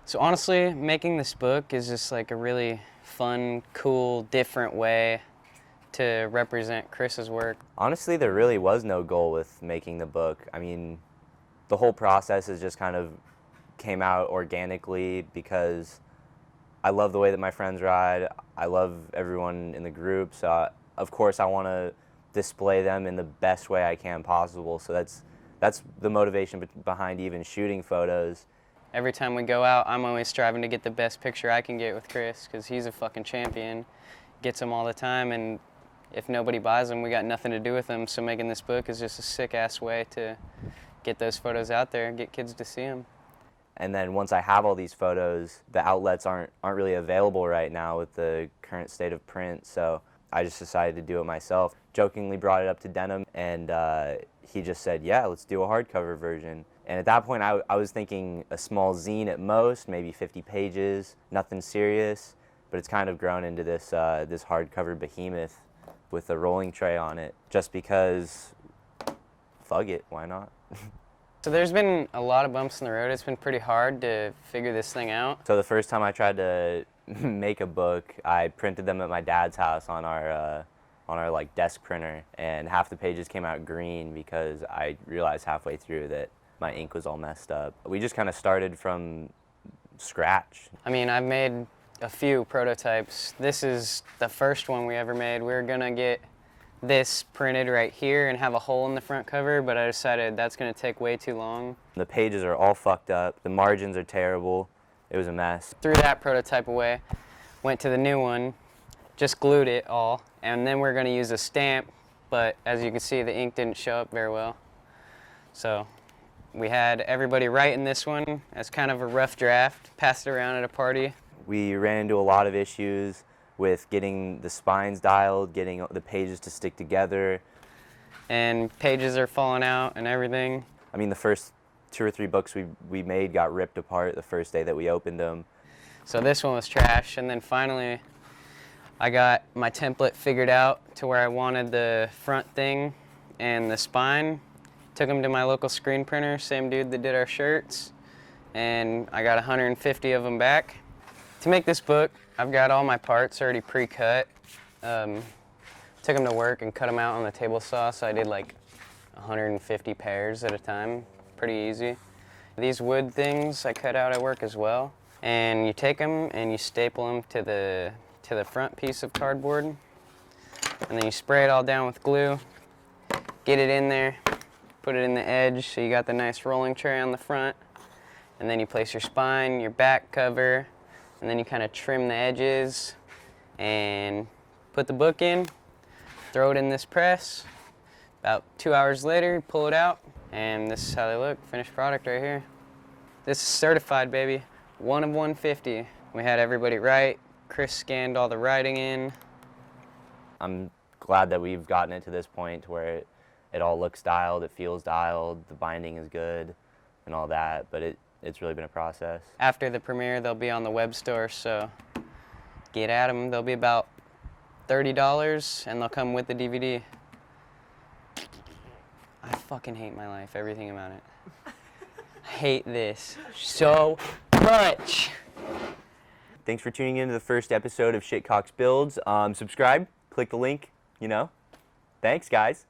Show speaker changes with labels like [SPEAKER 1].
[SPEAKER 1] So honestly, making this book is just like a really fun, cool, different way to represent Chris's work.
[SPEAKER 2] Honestly, there really was no goal with making the book. I mean, the whole process is just kind of came out organically because I love the way that my friends ride. I love everyone in the group, so of course I want to display them in the best way I can possible. So that's the motivation behind even shooting photos.
[SPEAKER 1] Every time we go out, I'm always striving to get the best picture I can get with Chris, because he's a fucking champion. Gets them all the time, and if nobody buys them, we got nothing to do with them. So making this book is just a sick-ass way to get those photos out there and get kids to see them.
[SPEAKER 2] And then once I have all these photos, the outlets aren't really available right now with the current state of print, so I just decided to do it myself. Jokingly brought it up to Denim, and he just said, yeah, let's do a hardcover version. And at that point, I was thinking a small zine at most, maybe 50 pages, nothing serious, but it's kind of grown into this, this hardcover behemoth with a rolling tray on it, just because, fuck it, why not?
[SPEAKER 1] So there's been a lot of bumps in the road. It's been pretty hard to figure this thing out.
[SPEAKER 2] So the first time I tried to make a book, I printed them at my dad's house on our like desk printer, and half the pages came out green because I realized halfway through that my ink was all messed up. We just kind of started from scratch.
[SPEAKER 1] I mean, I've made a few prototypes. This is the first one we ever made. We were gonna get this printed right here and have a hole in the front cover, but I decided that's gonna take way too long.
[SPEAKER 2] The pages are all fucked up. The margins are terrible. It was a mess.
[SPEAKER 1] Threw that prototype away, went to the new one, just glued it all, and then we're gonna use a stamp, but as you can see, the ink didn't show up very well. So we had everybody write in this one as kind of a rough draft, passed it around at a party.
[SPEAKER 2] We ran into a lot of issues with getting the spines dialed, getting the pages to stick together.
[SPEAKER 1] And pages are falling out and everything.
[SPEAKER 2] I mean, the first 2 or 3 books we made got ripped apart the first day that we opened them.
[SPEAKER 1] So this one was trash, and then finally I got my template figured out to where I wanted the front thing and the spine. Took them to my local screen printer, same dude that did our shirts, and I got 150 of them back. To make this book, I've got all my parts already pre-cut. Took them to work and cut them out on the table saw, so I did like 150 pairs at a time, pretty easy. These wood things I cut out at work as well, and you take them and you staple them to the front piece of cardboard, and then you spray it all down with glue, get it in there, put it in the edge so you got the nice rolling tray on the front, and then you place your spine, your back cover, and then you kind of trim the edges and put the book in, throw it in this press. About 2 hours later, pull it out, and this is how they look. Finished product right here. This is certified, baby. 1 of 150. We had everybody write. Chris scanned all the writing in.
[SPEAKER 2] I'm glad that we've gotten it to this point where it all looks dialed, it feels dialed, the binding is good, and all that, but it's really been a process.
[SPEAKER 1] After the premiere, they'll be on the web store, so get at them. They'll be about $30, and they'll come with the DVD. I fucking hate my life, everything about it. I hate this so much.
[SPEAKER 2] Thanks for tuning in to the first episode of Cox Builds. Subscribe, click the link, you know. Thanks, guys.